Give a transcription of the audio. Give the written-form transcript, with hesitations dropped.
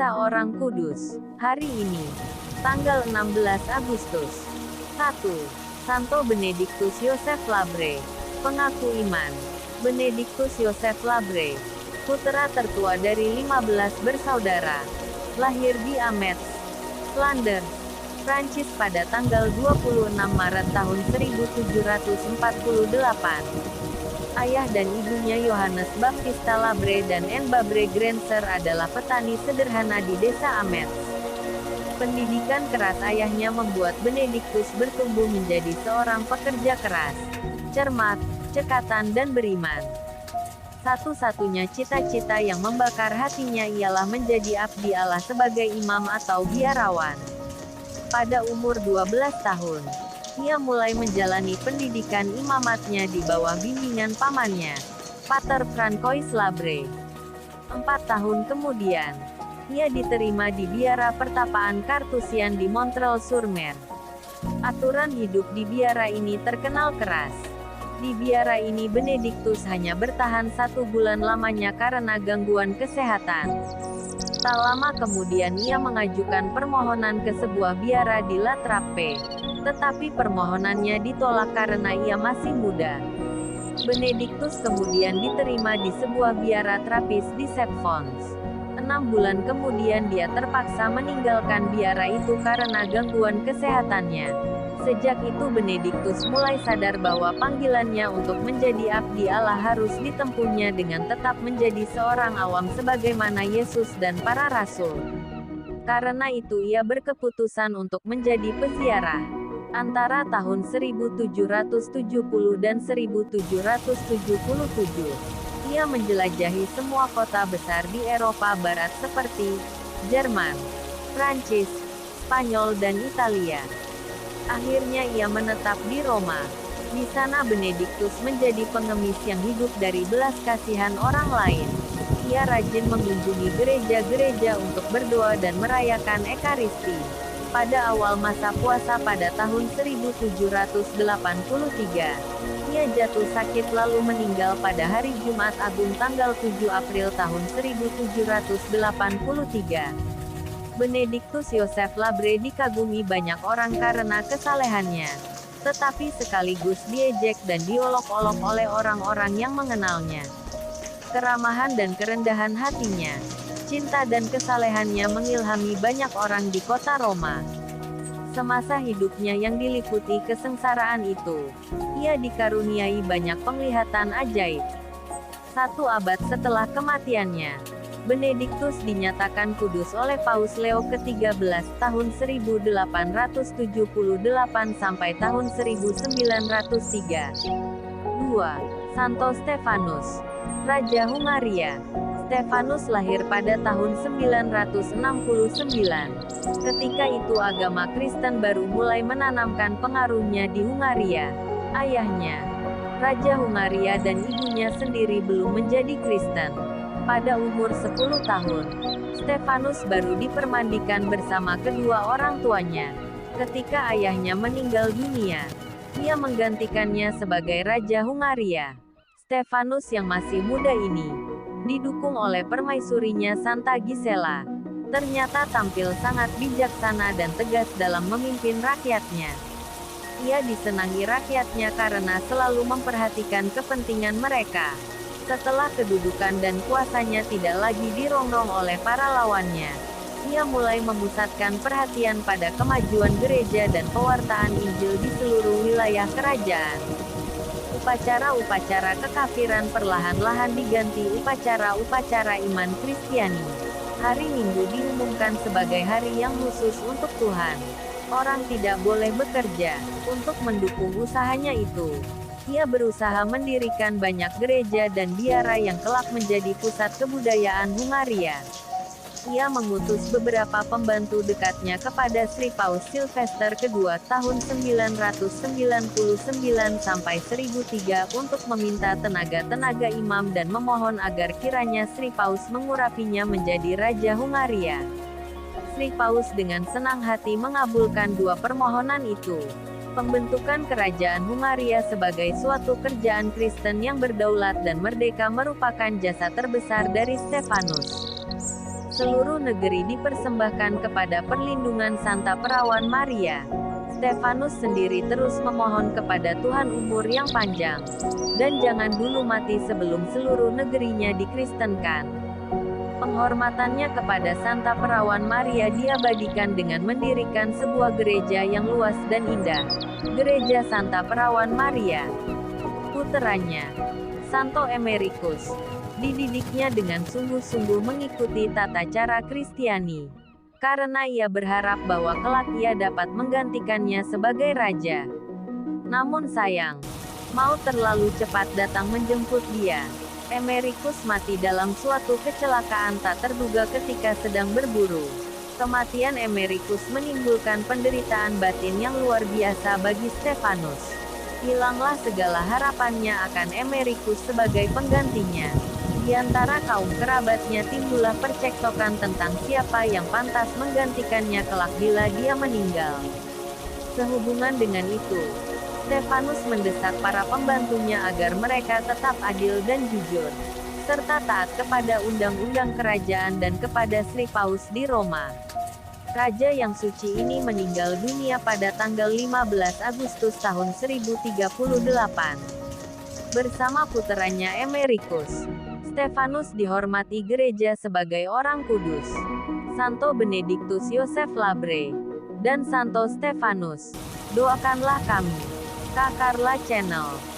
Kisah Orang Kudus. Hari ini, tanggal 16 Agustus. 1. Santo Benedictus Yosef Labre. Pengaku iman. Benedictus Yosef Labre, putra tertua dari 15 bersaudara. Lahir di Ametz, Flanders, Prancis pada tanggal 26 Maret tahun 1748. Ayah dan ibunya Johannes Baptista Labre dan Anne Babre Grenser adalah petani sederhana di desa Ametz. Pendidikan keras ayahnya membuat Benedictus bertumbuh menjadi seorang pekerja keras, cermat, cekatan dan beriman. Satu-satunya cita-cita yang membakar hatinya ialah menjadi abdi Allah sebagai imam atau biarawan. Pada umur 12 tahun, ia mulai menjalani pendidikan imamatnya di bawah bimbingan pamannya, Pater Francois Labre. 4 tahun kemudian, ia diterima di biara pertapaan Kartusian di Montreuil-sur-Mer. Aturan hidup di biara ini terkenal keras. Di biara ini Benedictus hanya bertahan 1 bulan lamanya karena gangguan kesehatan. Tak lama kemudian ia mengajukan permohonan ke sebuah biara di La Trappe, tetapi permohonannya ditolak karena ia masih muda. Benedictus kemudian diterima di sebuah biara Trappist di Septfons. 6 bulan kemudian dia terpaksa meninggalkan biara itu karena gangguan kesehatannya. Sejak itu Benedictus mulai sadar bahwa panggilannya untuk menjadi abdi Allah harus ditempuhnya dengan tetap menjadi seorang awam sebagaimana Yesus dan para rasul. Karena itu ia berkeputusan untuk menjadi peziarah. Antara tahun 1770 dan 1777, ia menjelajahi semua kota besar di Eropa Barat seperti Jerman, Prancis, Spanyol dan Italia. Akhirnya ia menetap di Roma. Di sana Benedictus menjadi pengemis yang hidup dari belas kasihan orang lain. Ia rajin mengunjungi gereja-gereja untuk berdoa dan merayakan Ekaristi. Pada awal masa puasa pada tahun 1783, ia jatuh sakit lalu meninggal pada hari Jumat Agung tanggal 7 April tahun 1783. Benedictus Yosef Labre dikagumi banyak orang karena kesalehannya, tetapi sekaligus diejek dan diolok-olok oleh orang-orang yang mengenalnya. Keramahan dan kerendahan hatinya, cinta dan kesalehannya mengilhami banyak orang di kota Roma. Semasa hidupnya yang diliputi kesengsaraan itu, ia dikaruniai banyak penglihatan ajaib. 1 abad setelah kematiannya, Benedictus dinyatakan kudus oleh Paus Leo ke-13 tahun 1878 sampai tahun 1903. 2. Santo Stefanus, Raja Hungaria. Stefanus lahir pada tahun 969. Ketika itu agama Kristen baru mulai menanamkan pengaruhnya di Hungaria. Ayahnya, Raja Hungaria dan ibunya sendiri belum menjadi Kristen. Pada umur 10 tahun, Stefanus baru dipermandikan bersama kedua orang tuanya. Ketika ayahnya meninggal dunia, ia menggantikannya sebagai Raja Hungaria. Stefanus yang masih muda ini, didukung oleh permaisurinya Santa Gisela, ternyata tampil sangat bijaksana dan tegas dalam memimpin rakyatnya. Ia disenangi rakyatnya karena selalu memperhatikan kepentingan mereka. Setelah kedudukan dan kuasanya tidak lagi dirongrong oleh para lawannya, ia mulai memusatkan perhatian pada kemajuan gereja dan pewartaan Injil di seluruh wilayah kerajaan. Upacara-upacara kekafiran perlahan-lahan diganti upacara-upacara iman Kristiani. Hari Minggu diumumkan sebagai hari yang khusus untuk Tuhan. Orang tidak boleh bekerja untuk mendukung usahanya itu. Ia berusaha mendirikan banyak gereja dan biara yang kelak menjadi pusat kebudayaan Hungaria. Ia mengutus beberapa pembantu dekatnya kepada Sri Paus Sylvester II tahun 999 sampai 1003 untuk meminta tenaga-tenaga imam dan memohon agar kiranya Sri Paus mengurapinya menjadi Raja Hungaria. Sri Paus dengan senang hati mengabulkan 2 permohonan itu. Pembentukan kerajaan Hungaria sebagai suatu kerajaan Kristen yang berdaulat dan merdeka merupakan jasa terbesar dari Stefanus. Seluruh negeri dipersembahkan kepada perlindungan Santa Perawan Maria. Stefanus sendiri terus memohon kepada Tuhan umur yang panjang, dan jangan dulu mati sebelum seluruh negerinya dikristenkan. Penghormatannya kepada Santa Perawan Maria diabadikan dengan mendirikan sebuah gereja yang luas dan indah, Gereja Santa Perawan Maria. Puteranya, Santo Emerikus, dididiknya dengan sungguh-sungguh mengikuti tata cara Kristiani, karena ia berharap bahwa kelak ia dapat menggantikannya sebagai raja. Namun sayang, maut terlalu cepat datang menjemput dia. Emerikus mati dalam suatu kecelakaan tak terduga ketika sedang berburu. Kematian Emerikus menimbulkan penderitaan batin yang luar biasa bagi Stefanus. Hilanglah segala harapannya akan Emerikus sebagai penggantinya. Di antara kaum kerabatnya timbullah percekcokan tentang siapa yang pantas menggantikannya kelak bila dia meninggal. Sehubungan dengan itu, Stefanus mendesak para pembantunya agar mereka tetap adil dan jujur, serta taat kepada undang-undang kerajaan dan kepada Sri Paus di Roma. Raja yang suci ini meninggal dunia pada tanggal 15 Agustus tahun 1038. Bersama puteranya Emerikus, Stefanus dihormati gereja sebagai orang kudus. Santo Benediktus Yosef Labre dan Santo Stefanus, doakanlah kami. Kakarla Channel.